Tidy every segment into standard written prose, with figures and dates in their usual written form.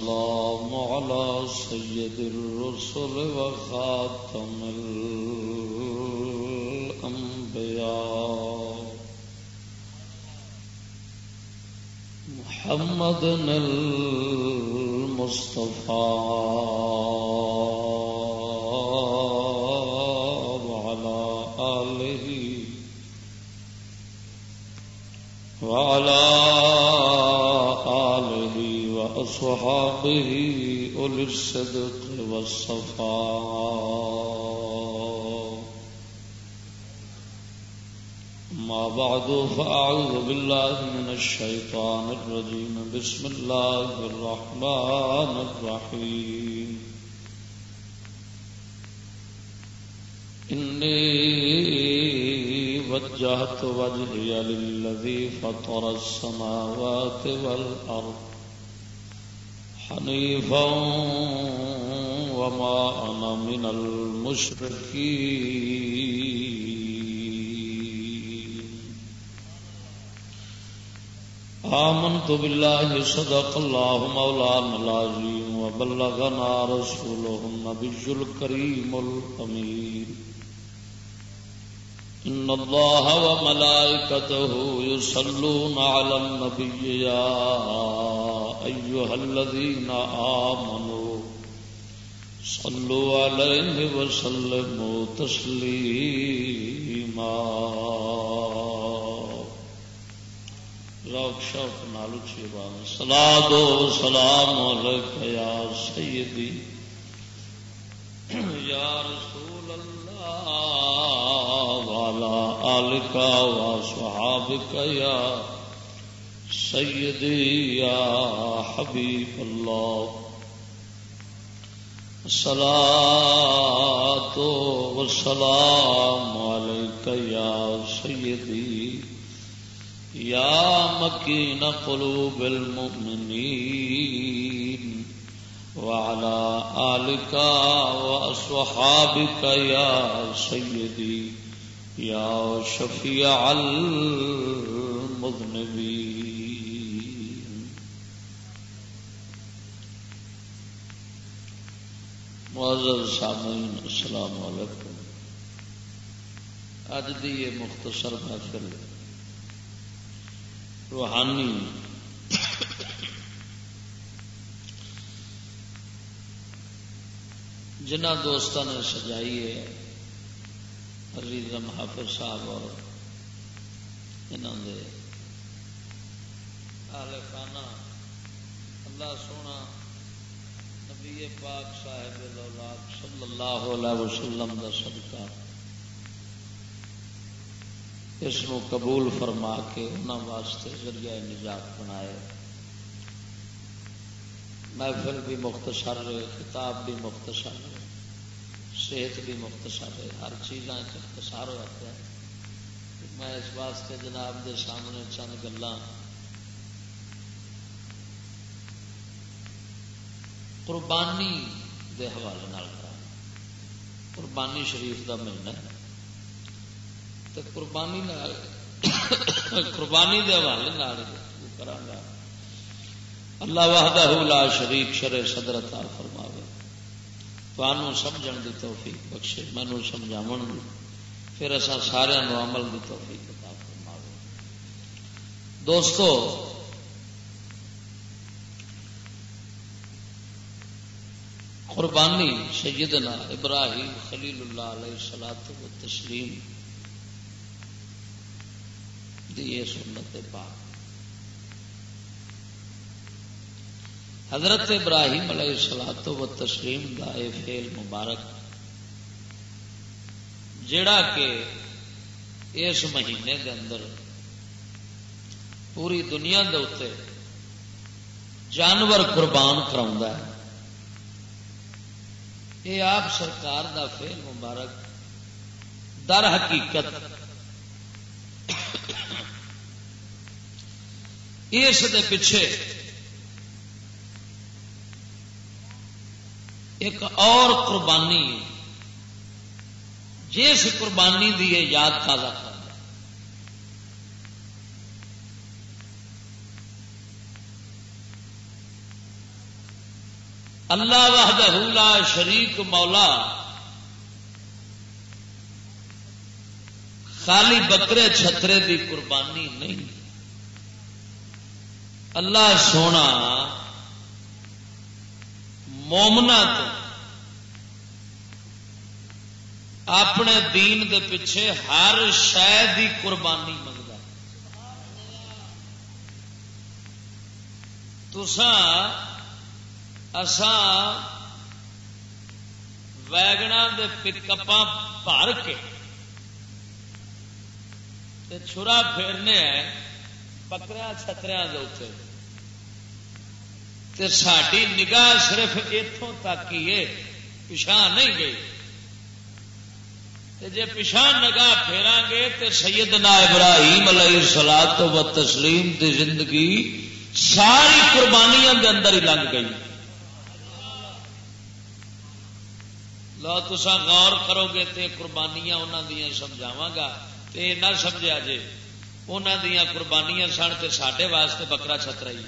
والسلام على سيد الرسل وخاتم الأنبياء محمد المصطفى وعلى آله وأصحابه أولي الصدق والصفاء. ما بعد فأعوذ بالله من الشيطان الرجيم. بسم الله الرحمن الرحيم. إني وجهت وجهي للذي فطر السماوات والأرض حنيفا وما أنا من المشركين. آمنت بالله صدق الله مولانا العظيم وبلغنا رسوله النبي الكريم الأمين. إن الله وملائكته يصلون على النبي يا أيها الذين آمنوا صلوا عليه وسلموا تسليما. ذوق شوق نال اچھی بات. صلاۃ و سلام علیک یا سیدی یا رسول اللہ وعلى آلك وصحابك يا سيدي يا حبيب الله. الصلاة والسلام عليك يا سيدي يا مكين قلوب المؤمنين وعلى آلك وأصحابك يا سيدي يا شفيع المذنبين. معزز سامعین السلام علیکم. اج دی یہ مختصر محفل روحانی جنہ دوستوں نے سجائی ہے عزیزم حافظ صاحب اور انہوں نے اہل خانہ اللہ سونا نبی پاک صاحب الاولاد صلی اللہ علیہ وسلم دا صدقہ اس کو قبول فرما کے انہوں واسطے ذریعہ نجات بنائے. محفل بھی مختصر ہے، خطاب بھی مختصر ہے، صحت بھی مختصر ہے، ہر چیزاں اختصار ہو جاتا ہے. میں اس واسطے جناب دے سامنے چند گلاں قربانی دے حوالے نال کراں. قربانی شریف دا مہینہ ہے تے قربانی نال قربانی دے حوالے نال کراں گا. اللہ وحدہ لا شریک شرع صدر عطا فرماوے، تانوں سمجھن دی توفیق بخشے، مینوں سمجھاون دی، پھر اساں سارے نو عمل دی توفیق عطا فرماوے. دوستو قربانی سیدنا ابراہیم خلیل اللہ علیہ الصلوۃ والتسلیم دی یہ سنت پاک. حضرت ابراہیم علیہ الصلوۃ والتسلیم دا اے فعل مبارک جڑا کہ اس مہینے دے اندر پوری دنیا دے اوتے جانور قربان کراوندا ہے، یہ آپ سرکار دا فعل مبارک در حقیقت اس دے پیچھے ایک اور قربانی جس قربانی دی یاد تازہ کرنا. اللہ وحدہ لا شریک مولا خالی بکرے چھترے دی قربانی نہیں، اللہ سونا مومنا تو اپنے دین دے پیچھے ہر شے دی قربانی منگتا۔ اساں ویگنا دے پک اپاں بھر کے چھرا پھیرنے ہیں بکریا چھتریا تے ساری نگاہ صرف اتوں تک ہی ہے، پچھا نہیں گئی۔ جے پچھا نگاہ پھیرا گے تو سیدنا ابراہیم علیہ الصلوۃ و تسلیم دی زندگی ساری قربانیاں دے اندر ہی لنگ گئی۔ لو تسا غور کرو گے تے قربانیاں انہاں دیاں سمجھاواں گا تے نہ سمجھا جے انہاں دیاں قربانیاں سن تے ساڈے واسطے بکرا چھترا ہی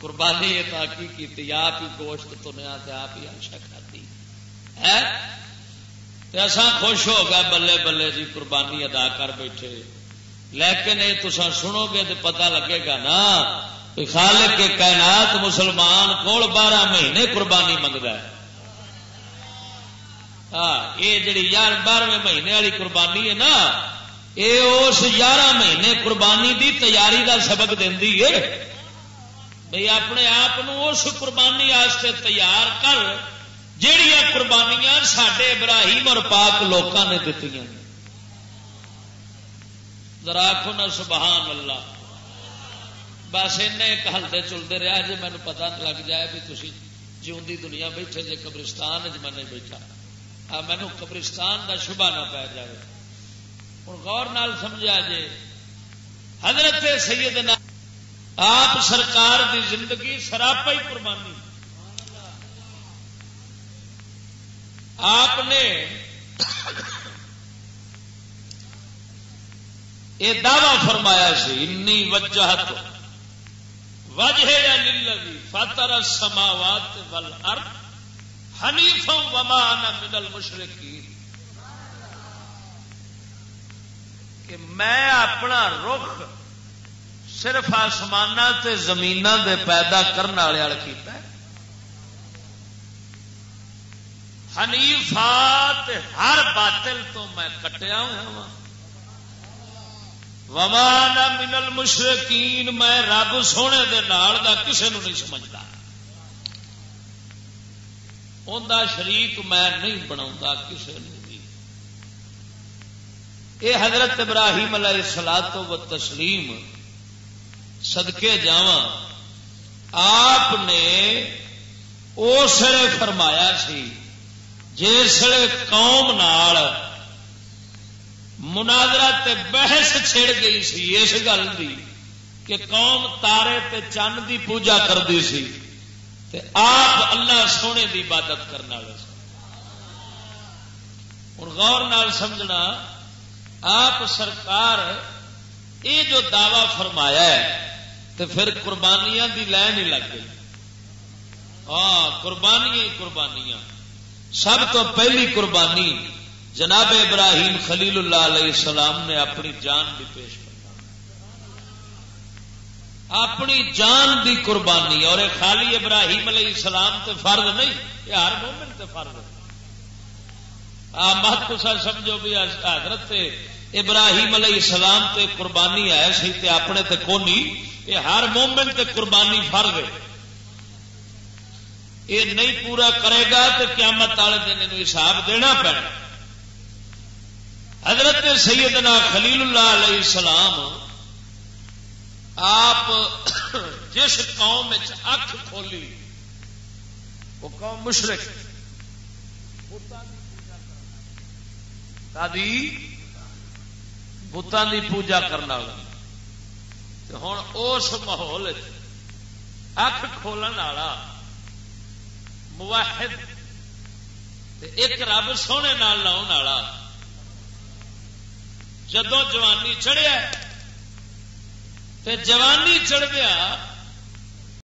قربانی یہ تحقیق کی، آپ ہی گوشت تنیا تے آپ ہی ہمیشہ کھاتی ہے تے اساں خوش ہو گئے بلے بلے جی قربانی ادا کر بیٹھے۔ لیکن یہ تسا سنو گے تو پتہ لگے گا نا کہ خالق کے کائنات مسلمان کول 12 مہینے قربانی منگتا ہے۔ ہاں یہ جڑی 12ویں مہینے والی قربانی ہے نا، یہ اس 11 مہینے قربانی دی تیاری دا سبق دیندی ہے بھئی اپنے آپ اس قربانی واسطے تیار کر جہڑیاں قربانیاں ساڈے ابراہیم اور پاک لوکاں نے دتیاں۔ ذرا آکھو نا سبحان اللہ۔ بس ایک ہلتے چلتے رہا جی مینوں پتہ لگ جائے بھی تسی جیوندی دنیا بیٹھے جے قبرستان میں نہیں بیٹھا، مینوں قبرستان دا شبہ نہ پی جائے۔ ہوں غور نال سمجھا جے حضرت سیدنا آپ سرکار دی زندگی سراپا ہی قربانی۔ آپ نے یہ دعوی فرمایا سی انی وجہت وجہیا للذی فطر السماوات والارض حنیفا وما انا من المشرکین، کہ میں اپنا رخ صرف آسمان تے زمین دے پیدا کرنے والے وال کیتا ہے، حنیفات ہر باطل تو میں کٹیا ہوا ہوں، وما انا من المشرکین میں رب سونے دے نال دا کسے نو نہیں سمجھتا، اوندا شریک میں نہیں بناؤں کسے نو بھی۔ اے حضرت ابراہیم علیہ الصلوۃ و تسلیم صدقے جاواں آپ نے اسلے فرمایا سی جسے قوم نال مناظرہ تے بحث چھڑ گئی سی اس گل دی کہ قوم تارے تے چند دی پوجا کرتی سی تے آپ اللہ سونے دی عبادت کرنے والے سی۔ ہن غور نال سمجھنا آپ سرکار یہ جو دعوی فرمایا ہے تو پھر قربانیاں دی لین ہی لگ گئی۔ ہاں قربانیاں ہی قربانیاں۔ سب تو پہلی قربانی جناب ابراہیم خلیل اللہ علیہ السلام نے اپنی جان بھی پیش کی، اپنی جان دی قربانی، اور خالی ابراہیم علیہ السلام تے فرض نہیں، یہ ہر مومن تے فرض ہے۔ مت تصا سمجھو بھی حضرت ابراہیم علیہ السلام تے قربانی ہے سی تے اپنے تے کونی، یہ ہر مومن تے قربانی فرض ہے۔ یہ نہیں پورا کرے گا تو قیامت والے دن انہوں حساب دینا پڑے۔ حضرت سیدنا خلیل اللہ علیہ السلام آپ جس قوم اکھ کھولی وہ قوم مشرک بتان دی پوجا کرنا، ہوں اس ماحول اکھ کھولن والا موحد ایک رب سونے نال لاؤن والا جدوں جوانی چڑھیا تے جوانی چڑھ گیا